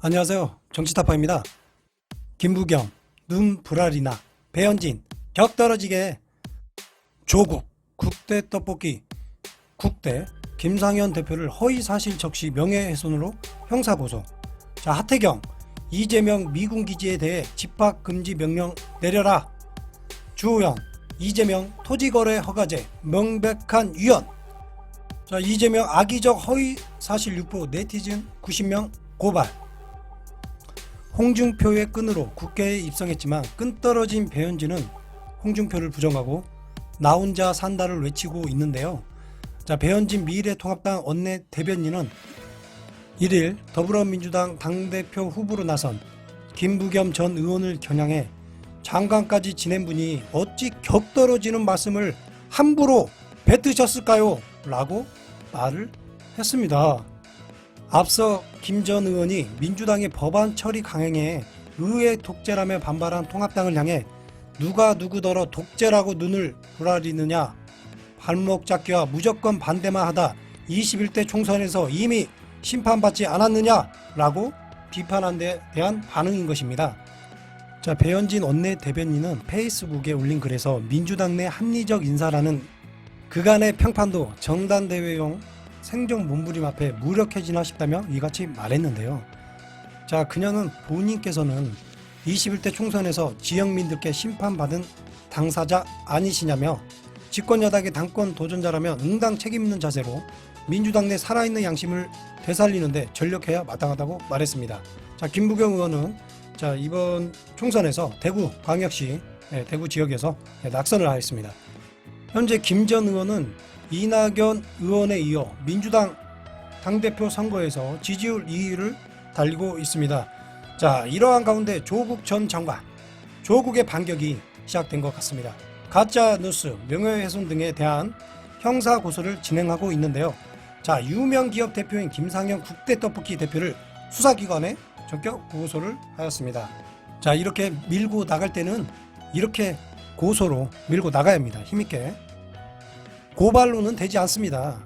안녕하세요. 정치타파입니다. 김부겸, 눈불알이나 배현진, 격 떨어지게 조국, 국대 떡볶이, 국대 김상현 대표를 허위사실 적시 명예훼손으로 형사고소. 자, 하태경, 이재명 미군기지에 대해 집합금지 명령 내려라. 주호영, 이재명 토지거래 허가제 명백한 위헌. 자, 이재명 악의적 허위사실 유포 네티즌 90명 고발. 홍준표의 끈으로 국회에 입성했지만 끈 떨어진 배현진은 홍준표를 부정하고 나 혼자 산다를 외치고 있는데요. 자, 배현진 미래통합당 원내 대변인은 1일 더불어민주당 당대표 후보로 나선 김부겸 전 의원을 겨냥해 장관까지 지낸 분이 어찌 격떨어지는 말씀을 함부로 뱉으셨을까요? 라고 말을 했습니다. 앞서 김 전 의원이 민주당의 법안 처리 강행에 의회 독재라며 반발한 통합당을 향해 누가 누구더러 독재라고 눈을 부라리느냐, 발목 잡기와 무조건 반대만 하다 21대 총선에서 이미 심판받지 않았느냐라고 비판한 데 대한 반응인 것입니다. 자, 배현진 원내 대변인은 페이스북에 올린 글에서 민주당 내 합리적 인사라는 그간의 평판도 정당대회용 생존 몸부림 앞에 무력해지나 싶다며 이같이 말했는데요. 자, 그녀는 본인께서는 21대 총선에서 지역민들께 심판받은 당사자 아니시냐며 집권여당의 당권 도전자라면 응당 책임있는 자세로 민주당 내 살아있는 양심을 되살리는데 전력해야 마땅하다고 말했습니다. 자, 김부겸 의원은 자, 이번 총선에서 대구 광역시 대구 지역에서 낙선을 하였습니다. 현재 김 전 의원은 이낙연 의원에 이어 민주당 당대표 선거에서 지지율 2위를 달리고 있습니다. 자, 이러한 가운데 조국 전 장관, 조국의 반격이 시작된 것 같습니다. 가짜 뉴스, 명예훼손 등에 대한 형사 고소를 진행하고 있는데요. 자, 유명 기업 대표인 김상현 국대 떡볶이 대표를 수사기관에 전격 고소를 하였습니다. 자, 이렇게 밀고 나갈 때는 이렇게 고소로 밀고 나가야 합니다. 힘있게. 고발로는 되지 않습니다.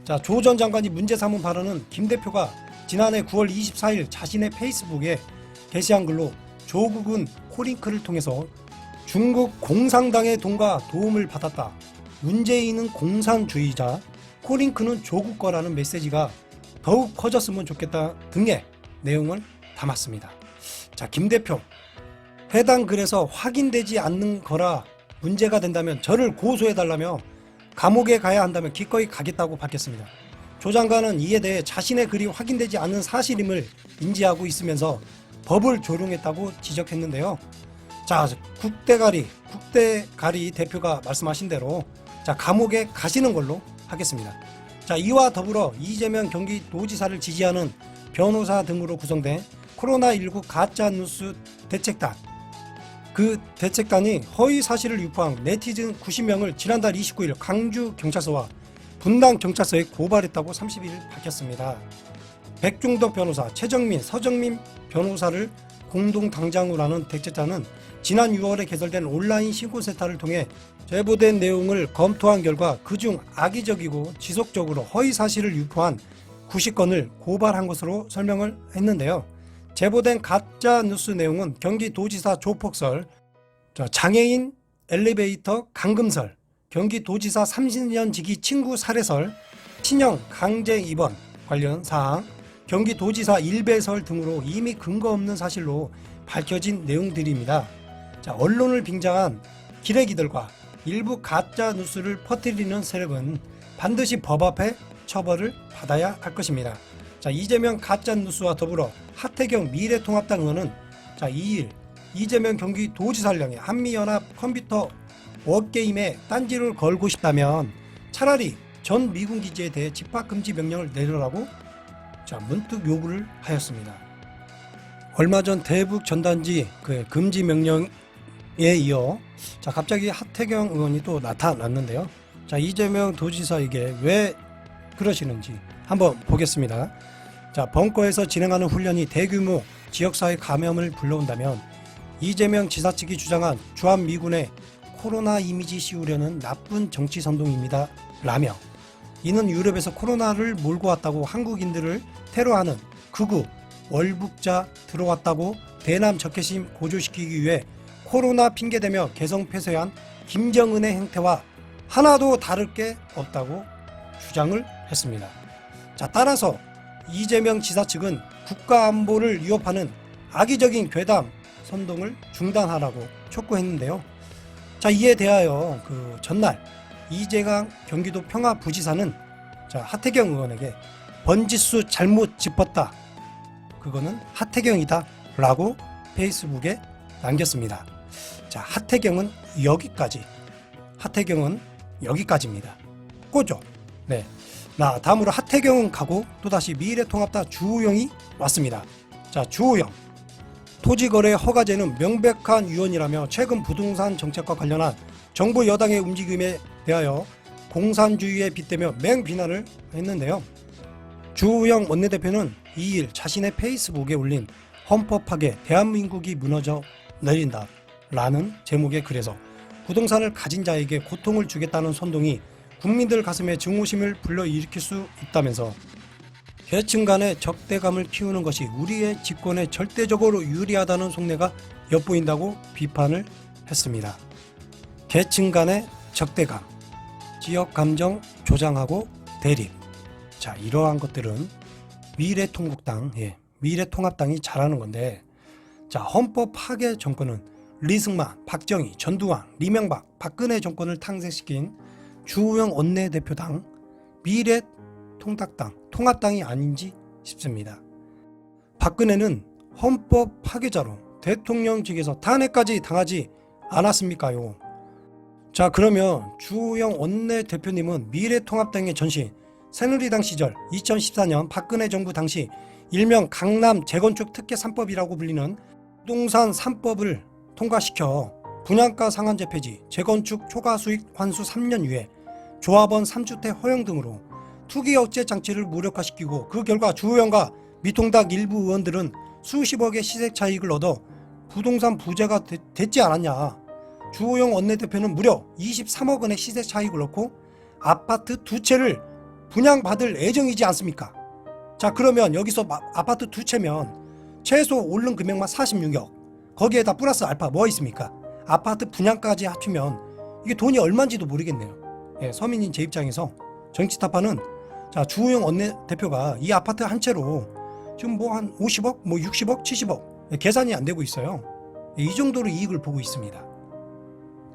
자, 조 전 장관이 문제 삼은 발언은 김 대표가 지난해 9월 24일 자신의 페이스북에 게시한 글로 조국은 코링크를 통해서 중국 공산당의 돈과 도움을 받았다. 문재인은 공산주의자, 코링크는 조국 거라는 메시지가 더욱 커졌으면 좋겠다 등의 내용을 담았습니다. 자, 김 대표, 해당 글에서 확인되지 않는 거라 문제가 된다면 저를 고소해달라며 감옥에 가야 한다면 기꺼이 가겠다고 밝혔습니다. 조 장관은 이에 대해 자신의 글이 확인되지 않는 사실임을 인지하고 있으면서 법을 조롱했다고 지적했는데요. 자, 국대가리 대표가 말씀하신 대로 자, 감옥에 가시는 걸로 하겠습니다. 자, 이와 더불어 이재명 경기도지사를 지지하는 변호사 등으로 구성된 코로나19 가짜뉴스 대책단, 그 대책단이 허위 사실을 유포한 네티즌 90명을 지난달 29일 광주경찰서와 분당경찰서에 고발했다고 30일 밝혔습니다. 백종덕 변호사, 최정민, 서정민 변호사를 공동 당장으로 하는 대책단은 지난 6월에 개설된 온라인 신고센터를 통해 제보된 내용을 검토한 결과 그중 악의적이고 지속적으로 허위 사실을 유포한 90건을 고발한 것으로 설명을 했는데요. 제보된 가짜 뉴스 내용은 경기도지사 조폭설, 장애인 엘리베이터 감금설, 경기도지사 30년 지기 친구 살해설, 친형 강제 입원 관련 사항, 경기도지사 일배설 등으로 이미 근거 없는 사실로 밝혀진 내용들입니다. 자, 언론을 빙자한 기레기들과 일부 가짜 뉴스를 퍼뜨리는 세력은 반드시 법 앞에 처벌을 받아야 할 것입니다. 자, 이재명 가짜뉴스와 더불어 하태경 미래통합당 의원은 자, 2일 이재명 경기도지사를 향해 한미연합 컴퓨터 워게임에 딴지를 걸고 싶다면 차라리 전 미군기지에 대해 집합금지 명령을 내려라고 자, 문득 요구를 하였습니다. 얼마 전 대북 전단지 그 금지 명령에 이어 자, 갑자기 하태경 의원이 또 나타났는데요. 자, 이재명 도지사에게 왜 그러시는지 한번 보겠습니다. 자, 벙커에서 진행하는 훈련이 대규모 지역사회 감염을 불러온다면 이재명 지사 측이 주장한 주한미군의 코로나 이미지 씌우려는 나쁜 정치 선동입니다 라며 이는 유럽에서 코로나를 몰고 왔다고 한국인들을 테러하는 극우 월북자 들어왔다고 대남 적개심 고조시키기 위해 코로나 핑계대며 개성 폐쇄한 김정은의 행태와 하나도 다를 게 없다고 주장을 했습니다. 자, 따라서 이재명 지사 측은 국가안보를 위협하는 악의적인 괴담 선동을 중단하라고 촉구했는데요. 자, 이에 대하여 그 전날 이재강 경기도 평화부지사는 하태경 의원에게 번지수 잘못 짚었다. 그거는 하태경이다. 라고 페이스북에 남겼습니다. 자, 하태경은 여기까지입니다. 꼬죠. 네. 다음으로 하태경은 가고 또다시 미래통합당 주호영이 왔습니다. 자, 주호영. 토지거래 허가제는 명백한 위헌이라며 최근 부동산 정책과 관련한 정부 여당의 움직임에 대하여 공산주의에 빗대며 맹비난을 했는데요. 주호영 원내대표는 2일 자신의 페이스북에 올린 헌법 파괴, 대한민국이 무너져 내린다 라는 제목의 글에서 부동산을 가진 자에게 고통을 주겠다는 선동이 국민들 가슴에 증오심을 불러일으킬 수 있다면서 계층 간의 적대감을 키우는 것이 우리의 집권에 절대적으로 유리하다는 속내가 엿보인다고 비판을 했습니다. 계층 간의 적대감, 지역 감정 조장하고 대립. 자, 이러한 것들은 미래통합당이 잘하는 건데, 자, 헌법 파괴 정권은 리승만, 박정희, 전두환, 이명박, 박근혜 정권을 탕생시킨 주호영 원내대표당 통합당이 아닌지 싶습니다. 박근혜는 헌법 파괴자로 대통령직에서 탄핵까지 당하지 않았습니까요? 자, 그러면 주호영 원내대표님은 미래통합당의 전신 새누리당 시절 2014년 박근혜 정부 당시 일명 강남 재건축 특혜 3법이라고 불리는 부동산 3법을 통과시켜 분양가 상한제 폐지, 재건축 초과 수익 환수 3년 이후에 조합원 3주택 허용 등으로 투기 억제 장치를 무력화시키고 그 결과 주호영과 미통당 일부 의원들은 수십억의 시세 차익을 얻어 부동산 부자가 됐지 않았냐. 주호영 원내대표는 무려 23억 원의 시세 차익을 얻고 아파트 2채를 분양받을 예정이지 않습니까? 자, 그러면 여기서 아파트 2채면 최소 오른 금액만 46억, 거기에다 플러스 알파 뭐 있습니까? 아파트 분양까지 합치면 이게 돈이 얼마인지도 모르겠네요. 서민인 제 입장에서 정치타파는 자, 주호영 원내대표가 이 아파트 한 채로 지금 뭐 한 50억, 뭐 60억, 70억 계산이 안 되고 있어요. 이 정도로 이익을 보고 있습니다.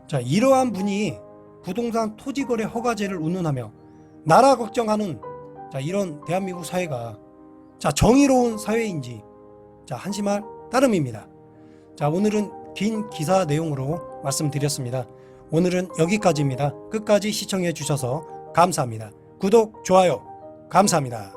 자, 이러한 분이 부동산 토지거래 허가제를 운운하며 나라 걱정하는 이런 대한민국 사회가 정의로운 사회인지 한심할 따름입니다. 자, 오늘은 긴 기사 내용으로 말씀드렸습니다. 오늘은 여기까지입니다. 끝까지 시청해 주셔서 감사합니다. 구독, 좋아요 감사합니다.